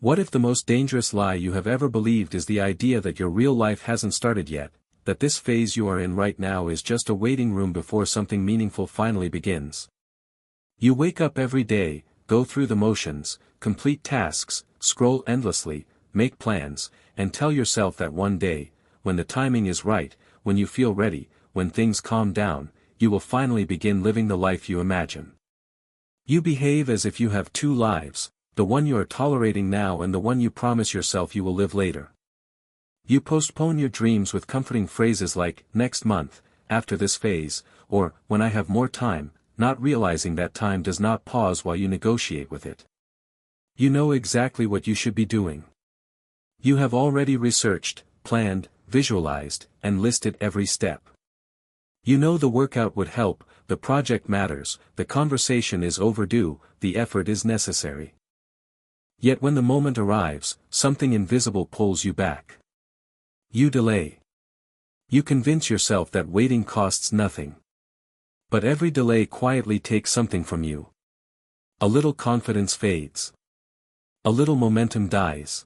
What if the most dangerous lie you have ever believed is the idea that your real life hasn't started yet, that this phase you are in right now is just a waiting room before something meaningful finally begins? You wake up every day, go through the motions, complete tasks, scroll endlessly, make plans, and tell yourself that one day, when the timing is right, when you feel ready, when things calm down, you will finally begin living the life you imagine. You behave as if you have two lives, the one you are tolerating now and the one you promise yourself you will live later. You postpone your dreams with comforting phrases like, next month, after this phase, or, when I have more time, not realizing that time does not pause while you negotiate with it. You know exactly what you should be doing. You have already researched, planned, visualized, and listed every step. You know the workout would help, the project matters, the conversation is overdue, the effort is necessary. Yet when the moment arrives, something invisible pulls you back. You delay. You convince yourself that waiting costs nothing. But every delay quietly takes something from you. A little confidence fades. A little momentum dies.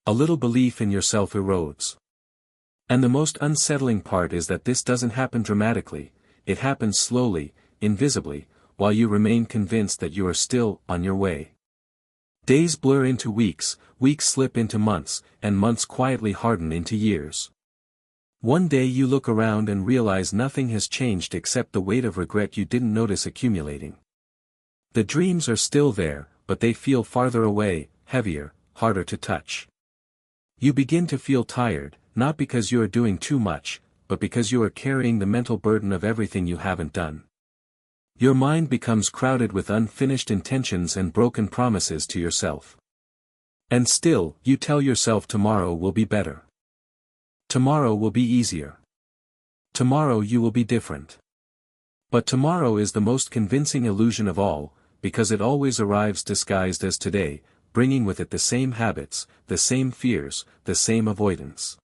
A little belief in yourself erodes. And the most unsettling part is that this doesn't happen dramatically, it happens slowly, invisibly, while you remain convinced that you are still on your way. Days blur into weeks, weeks slip into months, and months quietly harden into years. One day you look around and realize nothing has changed except the weight of regret you didn't notice accumulating. The dreams are still there, but they feel farther away, heavier, harder to touch. You begin to feel tired, not because you are doing too much, but because you are carrying the mental burden of everything you haven't done. Your mind becomes crowded with unfinished intentions and broken promises to yourself. And still, you tell yourself tomorrow will be better. Tomorrow will be easier. Tomorrow you will be different. But tomorrow is the most convincing illusion of all, because it always arrives disguised as today, bringing with it the same habits, the same fears, the same avoidance.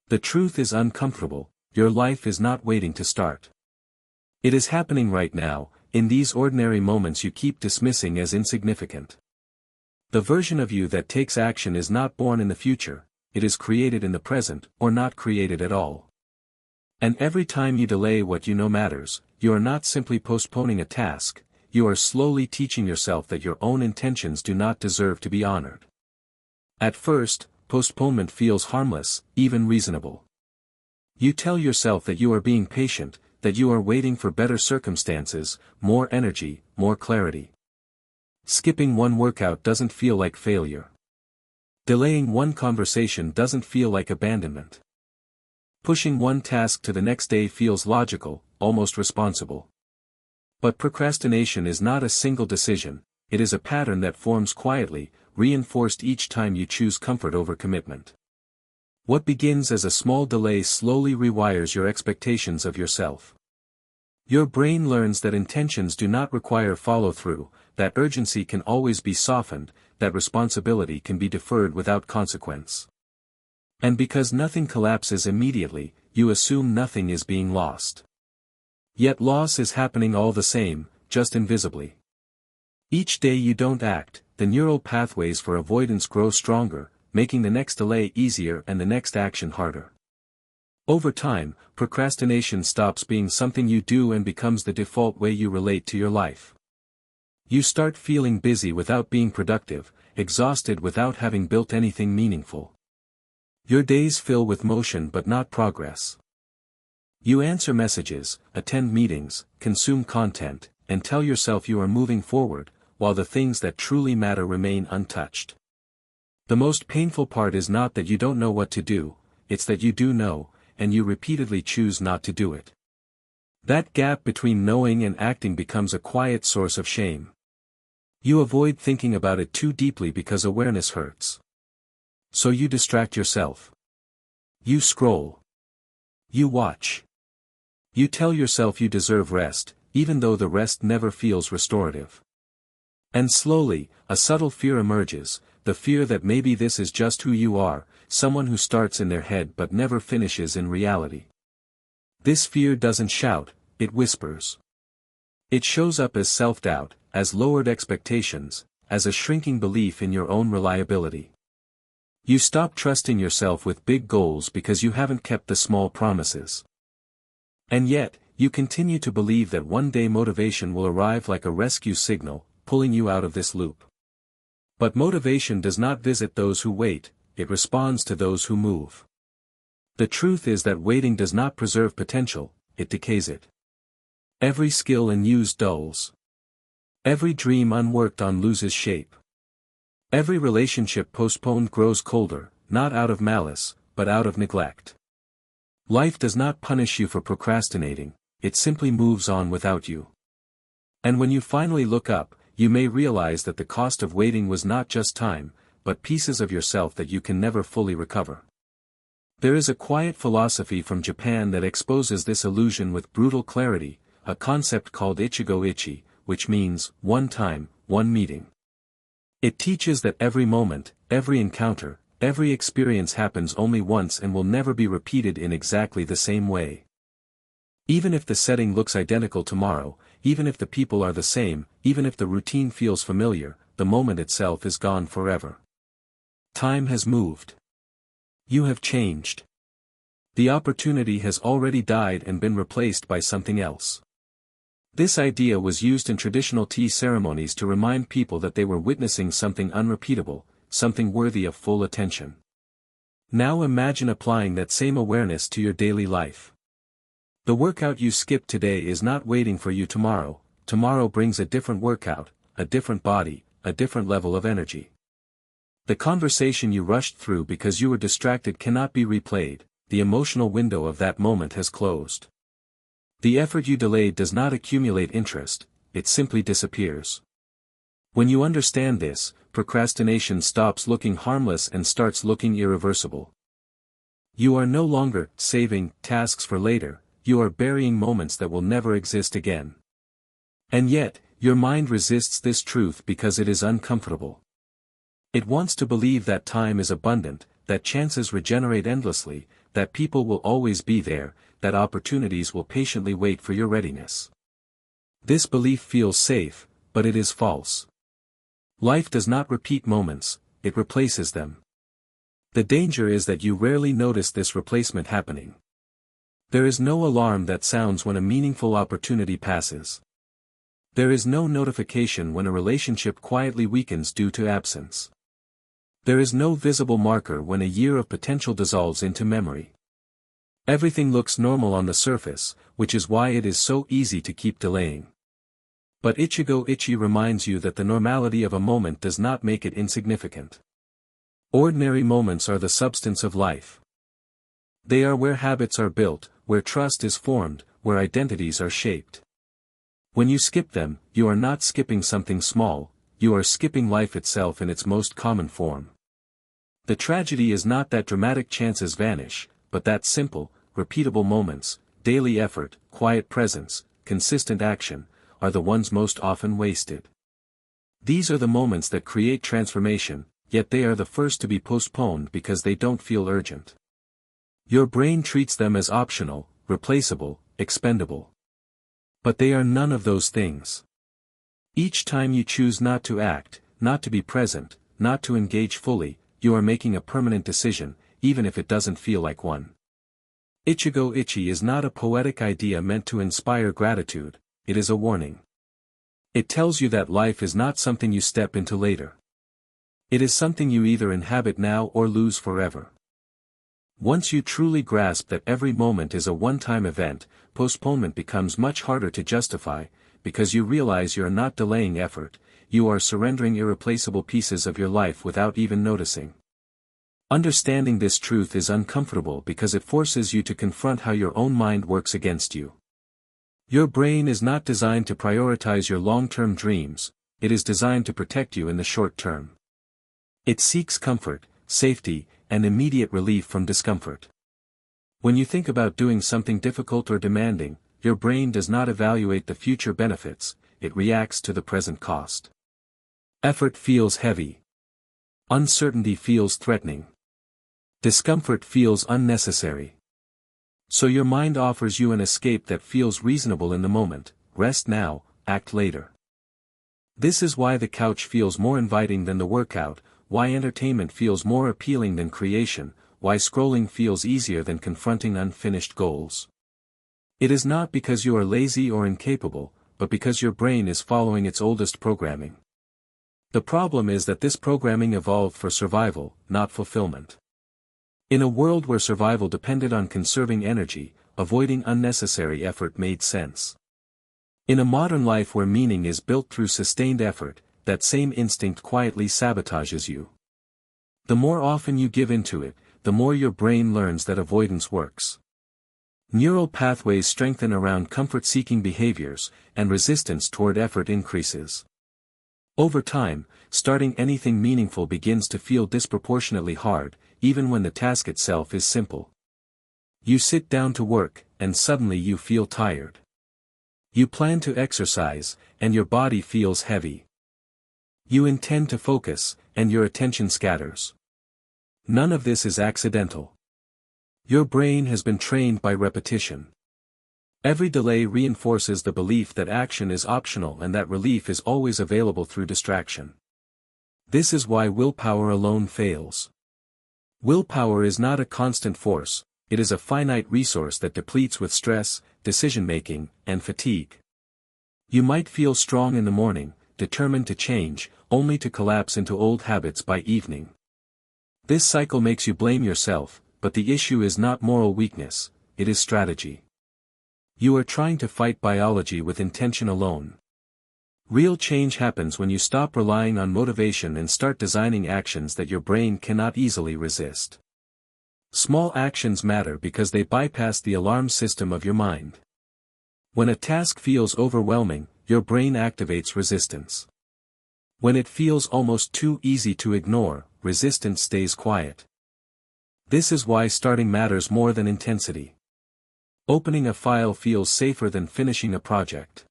The truth is uncomfortable, your life is not waiting to start. It is happening right now, in these ordinary moments you keep dismissing as insignificant. The version of you that takes action is not born in the future, it is created in the present, or not created at all. And every time you delay what you know matters, you are not simply postponing a task, you are slowly teaching yourself that your own intentions do not deserve to be honored. At first, postponement feels harmless, even reasonable. You tell yourself that you are being patient, that you are waiting for better circumstances, more energy, more clarity. Skipping one workout doesn't feel like failure. Delaying one conversation doesn't feel like abandonment. Pushing one task to the next day feels logical, almost responsible. But procrastination is not a single decision, it is a pattern that forms quietly, reinforced each time you choose comfort over commitment. What begins as a small delay slowly rewires your expectations of yourself. Your brain learns that intentions do not require follow-through, that urgency can always be softened, that responsibility can be deferred without consequence. And because nothing collapses immediately, you assume nothing is being lost. Yet loss is happening all the same, just invisibly. Each day you don't act, the neural pathways for avoidance grow stronger, making the next delay easier and the next action harder. Over time, procrastination stops being something you do and becomes the default way you relate to your life. You start feeling busy without being productive, exhausted without having built anything meaningful. Your days fill with motion but not progress. You answer messages, attend meetings, consume content, and tell yourself you are moving forward, while the things that truly matter remain untouched. The most painful part is not that you don't know what to do, it's that you do know, and you repeatedly choose not to do it. That gap between knowing and acting becomes a quiet source of shame. You avoid thinking about it too deeply because awareness hurts. So you distract yourself. You scroll. You watch. You tell yourself you deserve rest, even though the rest never feels restorative. And slowly, a subtle fear emerges, the fear that maybe this is just who you are, someone who starts in their head but never finishes in reality. This fear doesn't shout, it whispers. It shows up as self-doubt, as lowered expectations, as a shrinking belief in your own reliability. You stop trusting yourself with big goals because you haven't kept the small promises. And yet, you continue to believe that one day motivation will arrive like a rescue signal, pulling you out of this loop. But motivation does not visit those who wait, it responds to those who move. The truth is that waiting does not preserve potential, it decays it. Every skill unused dulls. Every dream unworked on loses shape. Every relationship postponed grows colder, not out of malice, but out of neglect. Life does not punish you for procrastinating, it simply moves on without you. And when you finally look up, you may realize that the cost of waiting was not just time, but pieces of yourself that you can never fully recover. There is a quiet philosophy from Japan that exposes this illusion with brutal clarity, a concept called Ichigo Ichie, which means, one time, one meeting. It teaches that every moment, every encounter, every experience happens only once and will never be repeated in exactly the same way. Even if the setting looks identical tomorrow, even if the people are the same, even if the routine feels familiar, the moment itself is gone forever. Time has moved. You have changed. The opportunity has already died and been replaced by something else. This idea was used in traditional tea ceremonies to remind people that they were witnessing something unrepeatable, something worthy of full attention. Now imagine applying that same awareness to your daily life. The workout you skipped today is not waiting for you tomorrow. Tomorrow brings a different workout, a different body, a different level of energy. The conversation you rushed through because you were distracted cannot be replayed, the emotional window of that moment has closed. The effort you delayed does not accumulate interest, it simply disappears. When you understand this, procrastination stops looking harmless and starts looking irreversible. You are no longer saving tasks for later, you are burying moments that will never exist again. And yet, your mind resists this truth because it is uncomfortable. It wants to believe that time is abundant, that chances regenerate endlessly, that people will always be there, that opportunities will patiently wait for your readiness. This belief feels safe, but it is false. Life does not repeat moments, it replaces them. The danger is that you rarely notice this replacement happening. There is no alarm that sounds when a meaningful opportunity passes. There is no notification when a relationship quietly weakens due to absence. There is no visible marker when a year of potential dissolves into memory. Everything looks normal on the surface, which is why it is so easy to keep delaying. But Ichigo Ichie reminds you that the normality of a moment does not make it insignificant. Ordinary moments are the substance of life. They are where habits are built, where trust is formed, where identities are shaped. When you skip them, you are not skipping something small, you are skipping life itself in its most common form. The tragedy is not that dramatic chances vanish, but that simple, repeatable moments, daily effort, quiet presence, consistent action, are the ones most often wasted. These are the moments that create transformation, yet they are the first to be postponed because they don't feel urgent. Your brain treats them as optional, replaceable, expendable. But they are none of those things. Each time you choose not to act, not to be present, not to engage fully, you are making a permanent decision, even if it doesn't feel like one. Ichigo Ichie is not a poetic idea meant to inspire gratitude, it is a warning. It tells you that life is not something you step into later. It is something you either inhabit now or lose forever. Once you truly grasp that every moment is a one-time event, postponement becomes much harder to justify, because you realize you are not delaying effort, you are surrendering irreplaceable pieces of your life without even noticing. Understanding this truth is uncomfortable because it forces you to confront how your own mind works against you. Your brain is not designed to prioritize your long-term dreams, it is designed to protect you in the short term. It seeks comfort, safety, and immediate relief from discomfort. When you think about doing something difficult or demanding, your brain does not evaluate the future benefits, it reacts to the present cost. Effort feels heavy. Uncertainty feels threatening. Discomfort feels unnecessary. So your mind offers you an escape that feels reasonable in the moment: rest now, act later. This is why the couch feels more inviting than the workout, why entertainment feels more appealing than creation, why scrolling feels easier than confronting unfinished goals. It is not because you are lazy or incapable, but because your brain is following its oldest programming. The problem is that this programming evolved for survival, not fulfillment. In a world where survival depended on conserving energy, avoiding unnecessary effort made sense. In a modern life where meaning is built through sustained effort, that same instinct quietly sabotages you. The more often you give into it, the more your brain learns that avoidance works. Neural pathways strengthen around comfort-seeking behaviors, and resistance toward effort increases. Over time, starting anything meaningful begins to feel disproportionately hard, even when the task itself is simple. You sit down to work, and suddenly you feel tired. You plan to exercise, and your body feels heavy. You intend to focus, and your attention scatters. None of this is accidental. Your brain has been trained by repetition. Every delay reinforces the belief that action is optional and that relief is always available through distraction. This is why willpower alone fails. Willpower is not a constant force, it is a finite resource that depletes with stress, decision-making, and fatigue. You might feel strong in the morning, determined to change, only to collapse into old habits by evening. This cycle makes you blame yourself, but the issue is not moral weakness, it is strategy. You are trying to fight biology with intention alone. Real change happens when you stop relying on motivation and start designing actions that your brain cannot easily resist. Small actions matter because they bypass the alarm system of your mind. When a task feels overwhelming, your brain activates resistance. When it feels almost too easy to ignore, resistance stays quiet. This is why starting matters more than intensity. Opening a file feels safer than finishing a project.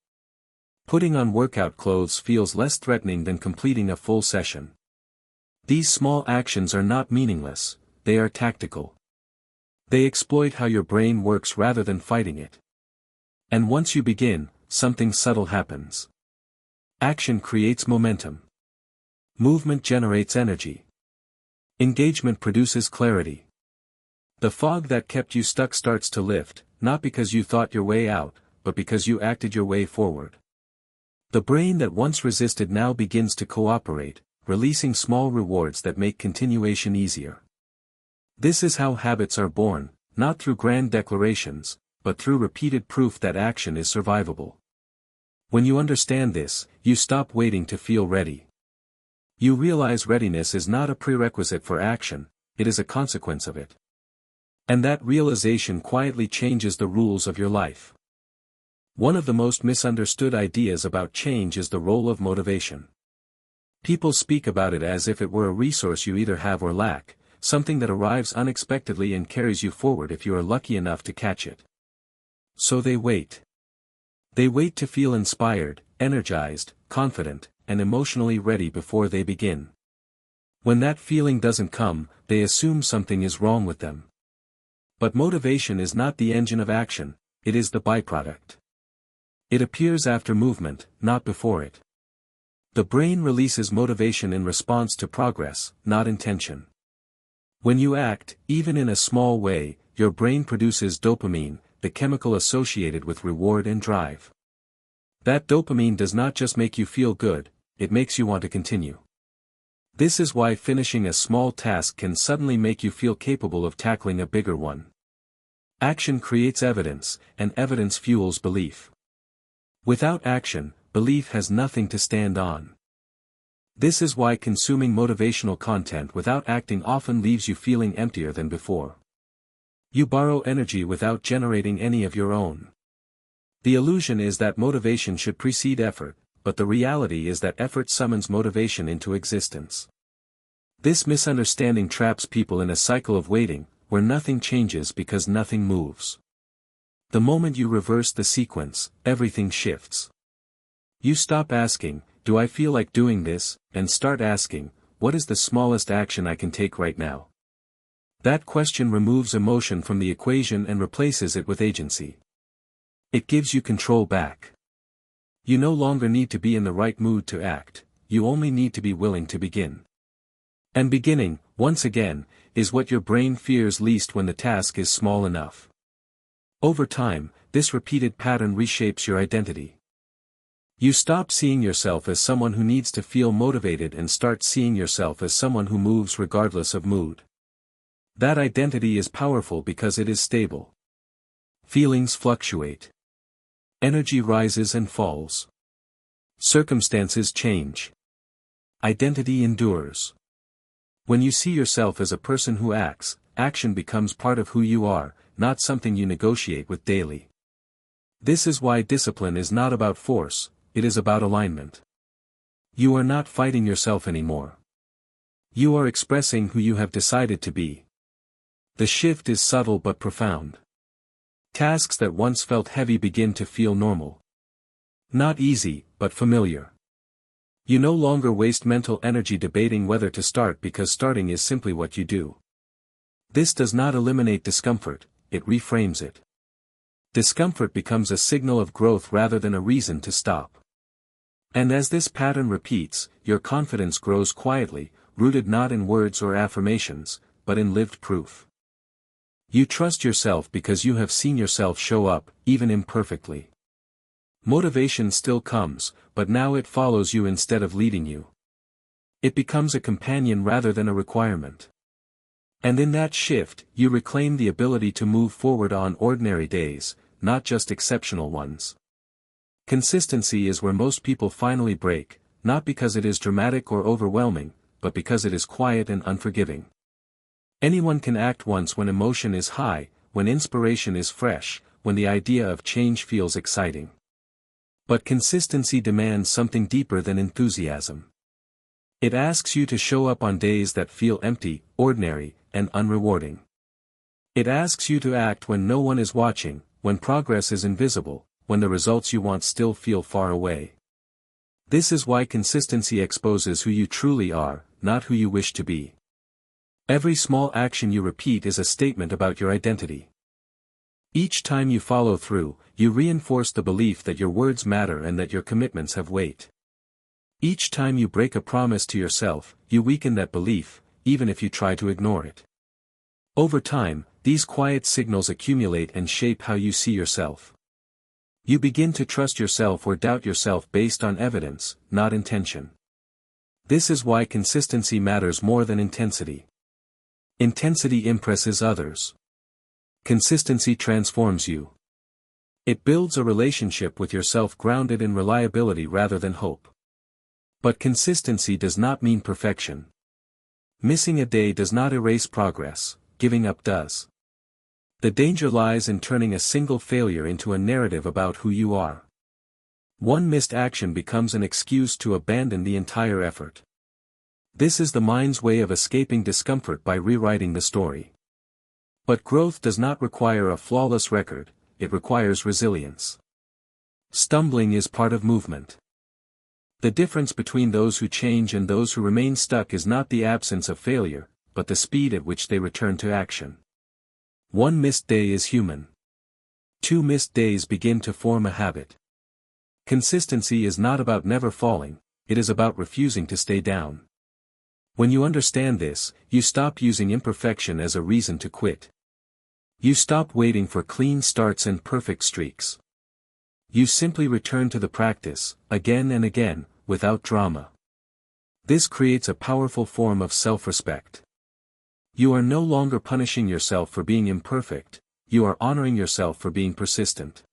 Putting on workout clothes feels less threatening than completing a full session. These small actions are not meaningless, they are tactical. They exploit how your brain works rather than fighting it. And once you begin, something subtle happens. Action creates momentum. Movement generates energy. Engagement produces clarity. The fog that kept you stuck starts to lift, not because you thought your way out, but because you acted your way forward. The brain that once resisted now begins to cooperate, releasing small rewards that make continuation easier. This is how habits are born, not through grand declarations, but through repeated proof that action is survivable. When you understand this, you stop waiting to feel ready. You realize readiness is not a prerequisite for action, it is a consequence of it. And that realization quietly changes the rules of your life. One of the most misunderstood ideas about change is the role of motivation. People speak about it as if it were a resource you either have or lack, something that arrives unexpectedly and carries you forward if you are lucky enough to catch it. So they wait. They wait to feel inspired, energized, confident, and emotionally ready before they begin. When that feeling doesn't come, they assume something is wrong with them. But motivation is not the engine of action, it is the byproduct. It appears after movement, not before it. The brain releases motivation in response to progress, not intention. When you act, even in a small way, your brain produces dopamine, the chemical associated with reward and drive. That dopamine does not just make you feel good, it makes you want to continue. This is why finishing a small task can suddenly make you feel capable of tackling a bigger one. Action creates evidence, and evidence fuels belief. Without action, belief has nothing to stand on. This is why consuming motivational content without acting often leaves you feeling emptier than before. You borrow energy without generating any of your own. The illusion is that motivation should precede effort, but the reality is that effort summons motivation into existence. This misunderstanding traps people in a cycle of waiting, where nothing changes because nothing moves. The moment you reverse the sequence, everything shifts. You stop asking, "Do I feel like doing this?" and start asking, "What is the smallest action I can take right now?" That question removes emotion from the equation and replaces it with agency. It gives you control back. You no longer need to be in the right mood to act, you only need to be willing to begin. And beginning, once again, is what your brain fears least when the task is small enough. Over time, this repeated pattern reshapes your identity. You stop seeing yourself as someone who needs to feel motivated and start seeing yourself as someone who moves regardless of mood. That identity is powerful because it is stable. Feelings fluctuate. Energy rises and falls. Circumstances change. Identity endures. When you see yourself as a person who acts, action becomes part of who you are, not something you negotiate with daily. This is why discipline is not about force, it is about alignment. You are not fighting yourself anymore. You are expressing who you have decided to be. The shift is subtle but profound. Tasks that once felt heavy begin to feel normal. Not easy, but familiar. You no longer waste mental energy debating whether to start because starting is simply what you do. This does not eliminate discomfort, it reframes it. Discomfort becomes a signal of growth rather than a reason to stop. And as this pattern repeats, your confidence grows quietly, rooted not in words or affirmations, but in lived proof. You trust yourself because you have seen yourself show up, even imperfectly. Motivation still comes, but now it follows you instead of leading you. It becomes a companion rather than a requirement. And in that shift, you reclaim the ability to move forward on ordinary days, not just exceptional ones. Consistency is where most people finally break, not because it is dramatic or overwhelming, but because it is quiet and unforgiving. Anyone can act once when emotion is high, when inspiration is fresh, when the idea of change feels exciting. But consistency demands something deeper than enthusiasm. It asks you to show up on days that feel empty, ordinary, and unrewarding. It asks you to act when no one is watching, when progress is invisible, when the results you want still feel far away. This is why consistency exposes who you truly are, not who you wish to be. Every small action you repeat is a statement about your identity. Each time you follow through, you reinforce the belief that your words matter and that your commitments have weight. Each time you break a promise to yourself, you weaken that belief, even if you try to ignore it. Over time, these quiet signals accumulate and shape how you see yourself. You begin to trust yourself or doubt yourself based on evidence, not intention. This is why consistency matters more than intensity. Intensity impresses others. Consistency transforms you. It builds a relationship with yourself grounded in reliability rather than hope. But consistency does not mean perfection. Missing a day does not erase progress, giving up does. The danger lies in turning a single failure into a narrative about who you are. One missed action becomes an excuse to abandon the entire effort. This is the mind's way of escaping discomfort by rewriting the story. But growth does not require a flawless record, it requires resilience. Stumbling is part of movement. The difference between those who change and those who remain stuck is not the absence of failure, but the speed at which they return to action. One missed day is human. 2 missed days begin to form a habit. Consistency is not about never falling, it is about refusing to stay down. When you understand this, you stop using imperfection as a reason to quit. You stop waiting for clean starts and perfect streaks. You simply return to the practice, again and again, without drama. This creates a powerful form of self-respect. You are no longer punishing yourself for being imperfect, you are honoring yourself for being persistent.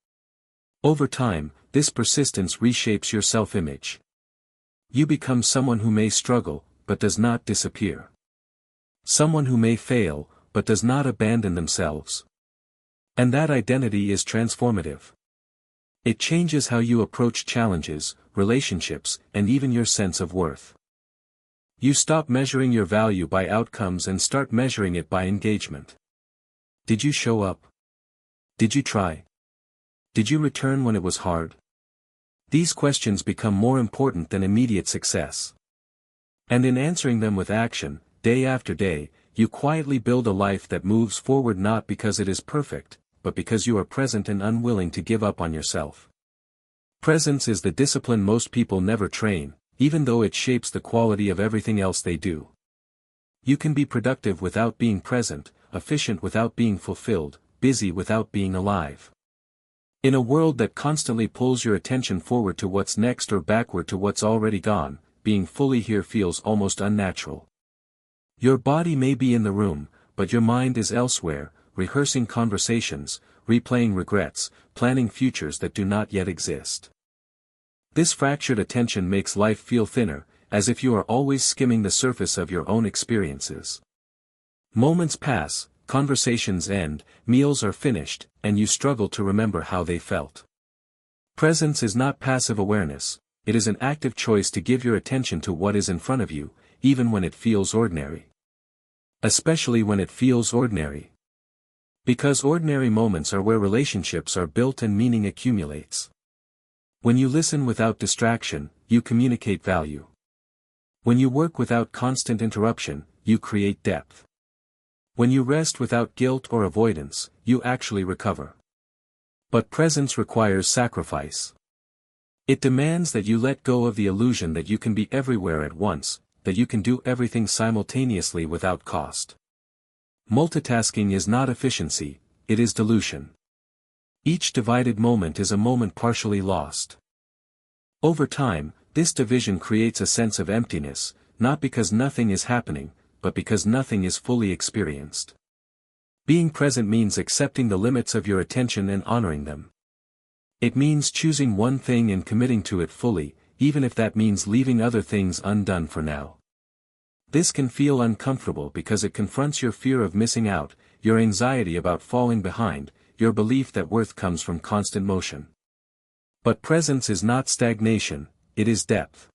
Over time, this persistence reshapes your self-image. You become someone who may struggle, but does not disappear. Someone who may fail, but does not abandon themselves. And that identity is transformative. It changes how you approach challenges, relationships, and even your sense of worth. You stop measuring your value by outcomes and start measuring it by engagement. Did you show up? Did you try? Did you return when it was hard? These questions become more important than immediate success. And in answering them with action, day after day, you quietly build a life that moves forward not because it is perfect, but because you are present and unwilling to give up on yourself. Presence is the discipline most people never train, even though it shapes the quality of everything else they do. You can be productive without being present, efficient without being fulfilled, busy without being alive. In a world that constantly pulls your attention forward to what's next or backward to what's already gone, being fully here feels almost unnatural. Your body may be in the room, but your mind is elsewhere, rehearsing conversations, replaying regrets, planning futures that do not yet exist. This fractured attention makes life feel thinner, as if you are always skimming the surface of your own experiences. Moments pass, conversations end, meals are finished, and you struggle to remember how they felt. Presence is not passive awareness, it is an active choice to give your attention to what is in front of you, even when it feels ordinary. Especially when it feels ordinary. Because ordinary moments are where relationships are built and meaning accumulates. When you listen without distraction, you communicate value. When you work without constant interruption, you create depth. When you rest without guilt or avoidance, you actually recover. But presence requires sacrifice. It demands that you let go of the illusion that you can be everywhere at once, that you can do everything simultaneously without cost. Multitasking is not efficiency, it is dilution. Each divided moment is a moment partially lost. Over time, this division creates a sense of emptiness, not because nothing is happening, but because nothing is fully experienced. Being present means accepting the limits of your attention and honoring them. It means choosing one thing and committing to it fully, even if that means leaving other things undone for now. This can feel uncomfortable because it confronts your fear of missing out, your anxiety about falling behind, your belief that worth comes from constant motion. But presence is not stagnation, it is depth.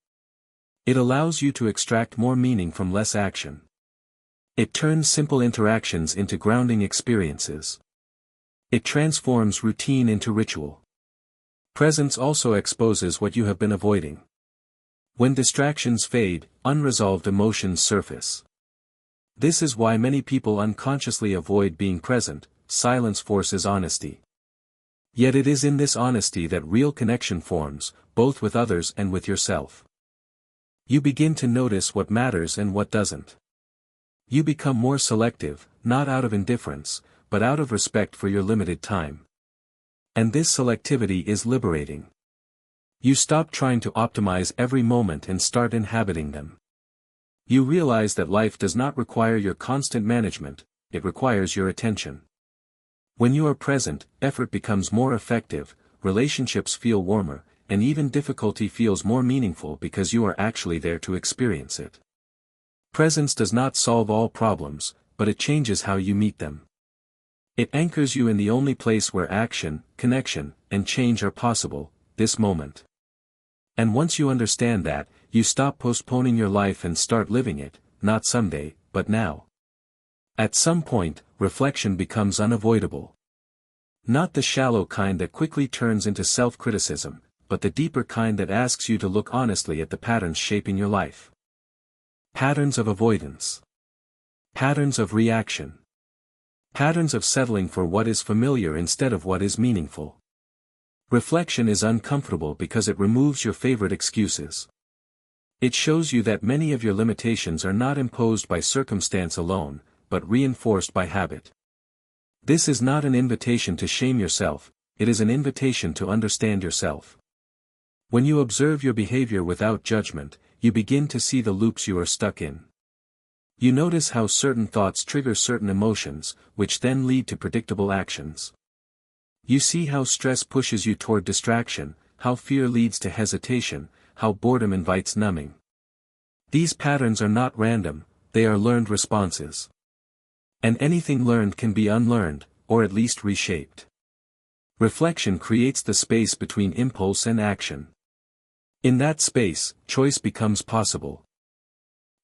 It allows you to extract more meaning from less action. It turns simple interactions into grounding experiences. It transforms routine into ritual. Presence also exposes what you have been avoiding. When distractions fade, unresolved emotions surface. This is why many people unconsciously avoid being present. Silence forces honesty. Yet it is in this honesty that real connection forms, both with others and with yourself. You begin to notice what matters and what doesn't. You become more selective, not out of indifference, but out of respect for your limited time. And this selectivity is liberating. You stop trying to optimize every moment and start inhabiting them. You realize that life does not require your constant management, it requires your attention. When you are present, effort becomes more effective, relationships feel warmer, and even difficulty feels more meaningful because you are actually there to experience it. Presence does not solve all problems, but it changes how you meet them. It anchors you in the only place where action, connection, and change are possible, this moment. And once you understand that, you stop postponing your life and start living it, not someday, but now. At some point, reflection becomes unavoidable. Not the shallow kind that quickly turns into self-criticism, but the deeper kind that asks you to look honestly at the patterns shaping your life. Patterns of avoidance. Patterns of reaction. Patterns of settling for what is familiar instead of what is meaningful. Reflection is uncomfortable because it removes your favorite excuses. It shows you that many of your limitations are not imposed by circumstance alone, but reinforced by habit. This is not an invitation to shame yourself, it is an invitation to understand yourself. When you observe your behavior without judgment, you begin to see the loops you are stuck in. You notice how certain thoughts trigger certain emotions, which then lead to predictable actions. You see how stress pushes you toward distraction, how fear leads to hesitation, how boredom invites numbing. These patterns are not random, they are learned responses. And anything learned can be unlearned, or at least reshaped. Reflection creates the space between impulse and action. In that space, choice becomes possible.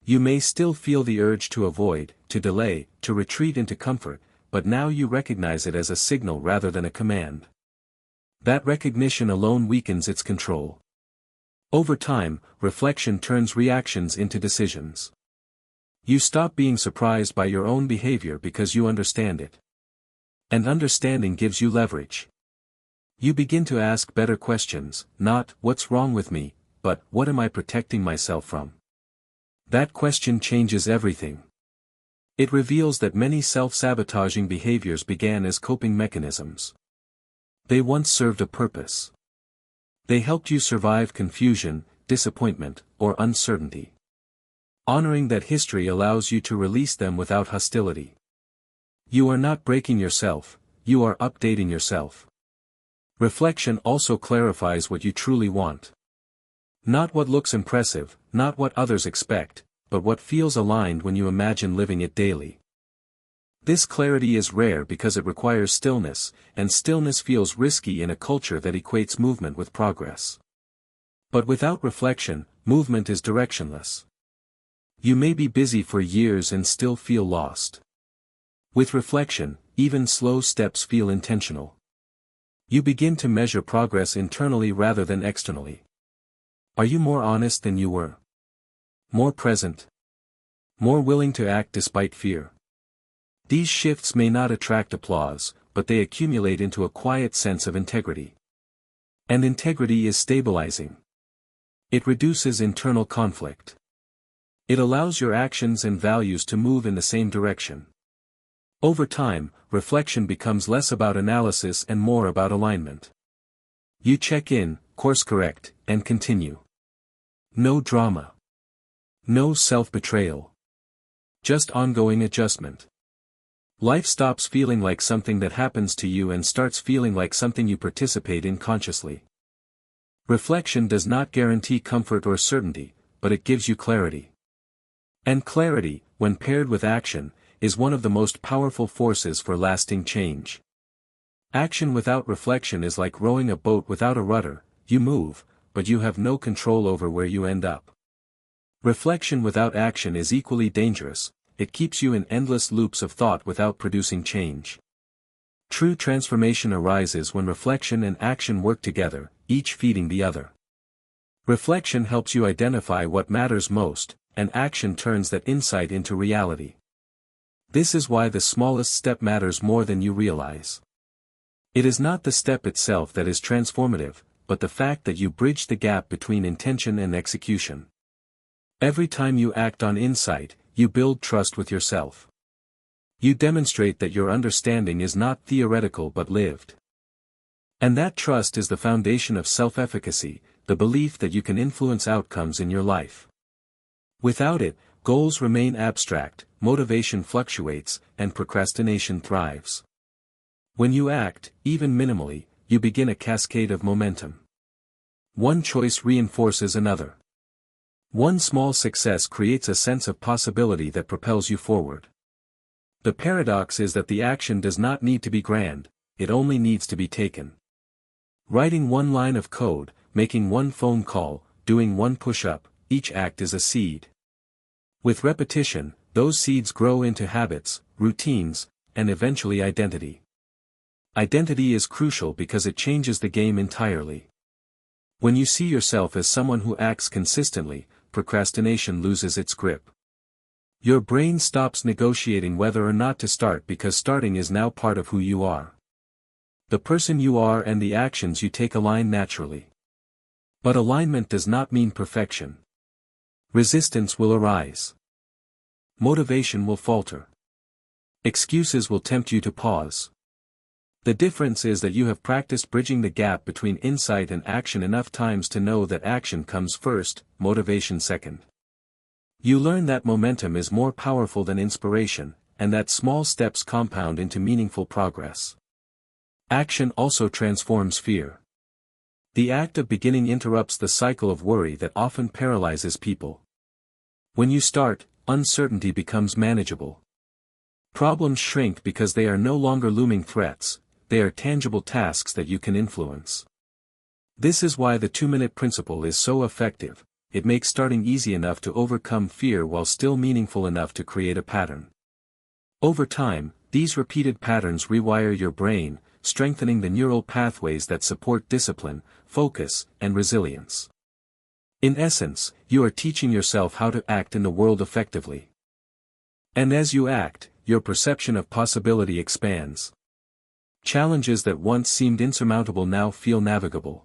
You may still feel the urge to avoid, to delay, to retreat into comfort, but now you recognize it as a signal rather than a command. That recognition alone weakens its control. Over time, reflection turns reactions into decisions. You stop being surprised by your own behavior because you understand it. And understanding gives you leverage. You begin to ask better questions, not, what's wrong with me, but, what am I protecting myself from? That question changes everything. It reveals that many self-sabotaging behaviors began as coping mechanisms. They once served a purpose. They helped you survive confusion, disappointment, or uncertainty. Honoring that history allows you to release them without hostility. You are not breaking yourself, you are updating yourself. Reflection also clarifies what you truly want. Not what looks impressive, not what others expect, but what feels aligned when you imagine living it daily. This clarity is rare because it requires stillness, and stillness feels risky in a culture that equates movement with progress. But without reflection, movement is directionless. You may be busy for years and still feel lost. With reflection, even slow steps feel intentional. You begin to measure progress internally rather than externally. Are you more honest than you were? More present? More willing to act despite fear? These shifts may not attract applause, but they accumulate into a quiet sense of integrity. And integrity is stabilizing. It reduces internal conflict. It allows your actions and values to move in the same direction. Over time, reflection becomes less about analysis and more about alignment. You check in, course correct, and continue. No drama. No self-betrayal. Just ongoing adjustment. Life stops feeling like something that happens to you and starts feeling like something you participate in consciously. Reflection does not guarantee comfort or certainty, but it gives you clarity. And clarity, when paired with action, is one of the most powerful forces for lasting change. Action without reflection is like rowing a boat without a rudder. You move, but you have no control over where you end up. Reflection without action is equally dangerous. It keeps you in endless loops of thought without producing change. True transformation arises when reflection and action work together, each feeding the other. Reflection helps you identify what matters most, and action turns that insight into reality. This is why the smallest step matters more than you realize. It is not the step itself that is transformative, but the fact that you bridge the gap between intention and execution. Every time you act on insight, you build trust with yourself. You demonstrate that your understanding is not theoretical but lived. And that trust is the foundation of self-efficacy, the belief that you can influence outcomes in your life. Without it, goals remain abstract, motivation fluctuates, and procrastination thrives. When you act, even minimally, you begin a cascade of momentum. One choice reinforces another. One small success creates a sense of possibility that propels you forward. The paradox is that the action does not need to be grand, it only needs to be taken. Writing one line of code, making one phone call, doing one push-up, each act is a seed. With repetition, those seeds grow into habits, routines, and eventually identity. Identity is crucial because it changes the game entirely. When you see yourself as someone who acts consistently, procrastination loses its grip. Your brain stops negotiating whether or not to start because starting is now part of who you are. The person you are and the actions you take align naturally. But alignment does not mean perfection. Resistance will arise. Motivation will falter. Excuses will tempt you to pause. The difference is that you have practiced bridging the gap between insight and action enough times to know that action comes first, motivation second. You learn that momentum is more powerful than inspiration, and that small steps compound into meaningful progress. Action also transforms fear. The act of beginning interrupts the cycle of worry that often paralyzes people. When you start, uncertainty becomes manageable. Problems shrink because they are no longer looming threats. They are tangible tasks that you can influence. This is why the 2-minute principle is so effective. It makes starting easy enough to overcome fear while still meaningful enough to create a pattern. Over time, these repeated patterns rewire your brain, strengthening the neural pathways that support discipline, focus, and resilience. In essence, you are teaching yourself how to act in the world effectively. And as you act, your perception of possibility expands. Challenges that once seemed insurmountable now feel navigable.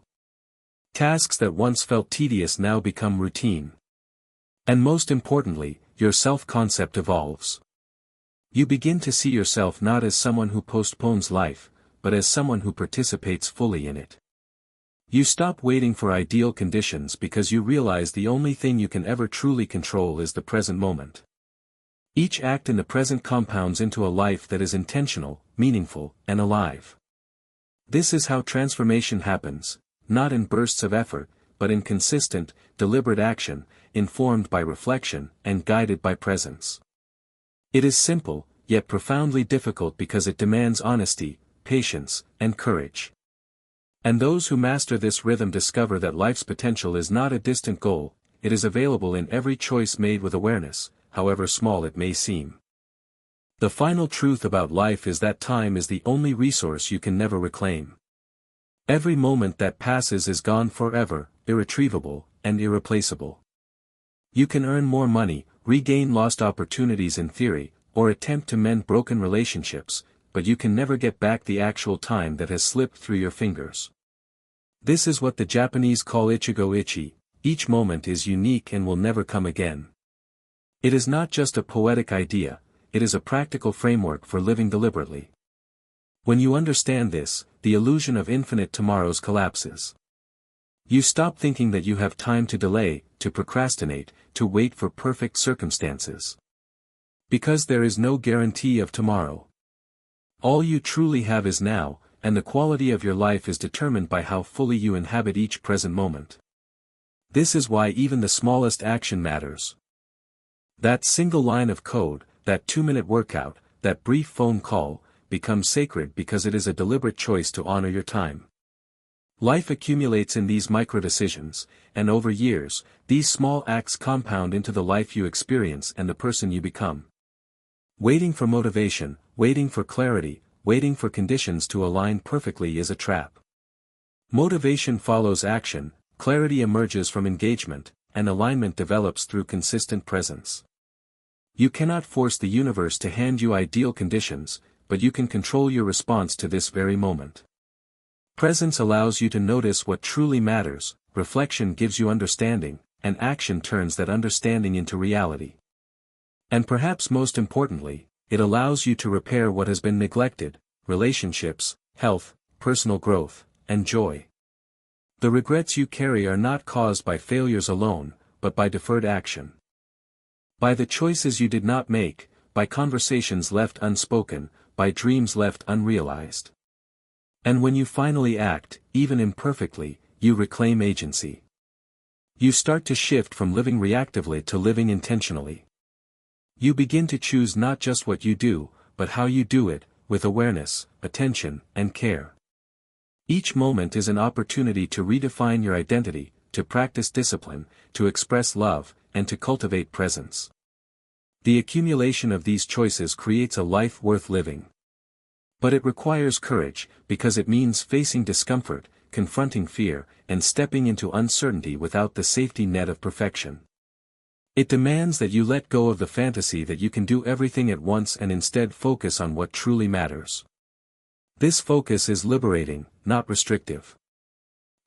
Tasks that once felt tedious now become routine. And most importantly, your self-concept evolves. You begin to see yourself not as someone who postpones life, but as someone who participates fully in it. You stop waiting for ideal conditions because you realize the only thing you can ever truly control is the present moment. Each act in the present compounds into a life that is intentional, meaningful, and alive. This is how transformation happens, not in bursts of effort, but in consistent, deliberate action, informed by reflection, and guided by presence. It is simple, yet profoundly difficult because it demands honesty, patience, and courage. And those who master this rhythm discover that life's potential is not a distant goal, it is available in every choice made with awareness, however small it may seem. The final truth about life is that time is the only resource you can never reclaim. Every moment that passes is gone forever, irretrievable, and irreplaceable. You can earn more money, regain lost opportunities in theory, or attempt to mend broken relationships, but you can never get back the actual time that has slipped through your fingers. This is what the Japanese call Ichigo Ichie. Each moment is unique and will never come again. It is not just a poetic idea, it is a practical framework for living deliberately. When you understand this, the illusion of infinite tomorrows collapses. You stop thinking that you have time to delay, to procrastinate, to wait for perfect circumstances. Because there is no guarantee of tomorrow. All you truly have is now, and the quality of your life is determined by how fully you inhabit each present moment. This is why even the smallest action matters. That single line of code, that 2-minute workout, that brief phone call, becomes sacred because it is a deliberate choice to honor your time. Life accumulates in these micro-decisions, and over years, these small acts compound into the life you experience and the person you become. Waiting for motivation, waiting for clarity, waiting for conditions to align perfectly is a trap. Motivation follows action, clarity emerges from engagement, and alignment develops through consistent presence. You cannot force the universe to hand you ideal conditions, but you can control your response to this very moment. Presence allows you to notice what truly matters, reflection gives you understanding, and action turns that understanding into reality. And perhaps most importantly, it allows you to repair what has been neglected: relationships, health, personal growth, and joy. The regrets you carry are not caused by failures alone, but by deferred action. By the choices you did not make, by conversations left unspoken, by dreams left unrealized. And when you finally act, even imperfectly, you reclaim agency. You start to shift from living reactively to living intentionally. You begin to choose not just what you do, but how you do it, with awareness, attention, and care. Each moment is an opportunity to redefine your identity, to practice discipline, to express love, and to cultivate presence. The accumulation of these choices creates a life worth living. But it requires courage, because it means facing discomfort, confronting fear, and stepping into uncertainty without the safety net of perfection. It demands that you let go of the fantasy that you can do everything at once and instead focus on what truly matters. This focus is liberating, not restrictive.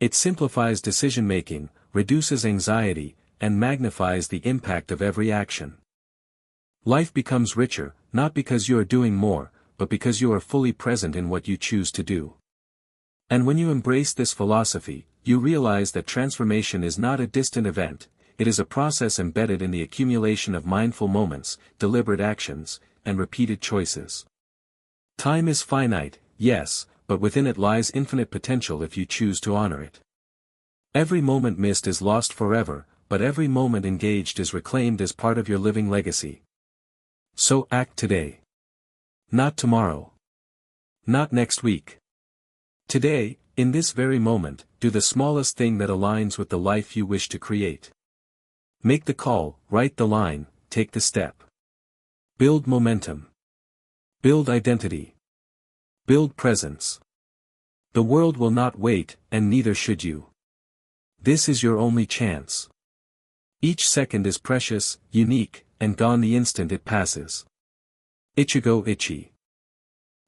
It simplifies decision-making, reduces anxiety, and magnifies the impact of every action. Life becomes richer, not because you are doing more, but because you are fully present in what you choose to do. And when you embrace this philosophy, you realize that transformation is not a distant event, it is a process embedded in the accumulation of mindful moments, deliberate actions, and repeated choices. Time is finite, yes, but within it lies infinite potential if you choose to honor it. Every moment missed is lost forever, but every moment engaged is reclaimed as part of your living legacy. So act today. Not tomorrow. Not next week. Today, in this very moment, do the smallest thing that aligns with the life you wish to create. Make the call, write the line, take the step. Build momentum. Build identity. Build presence. The world will not wait, and neither should you. This is your only chance. Each second is precious, unique, and gone the instant it passes. Ichigo Ichie.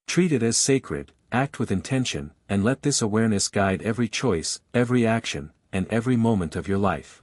Treat it as sacred, act with intention, and let this awareness guide every choice, every action, and every moment of your life.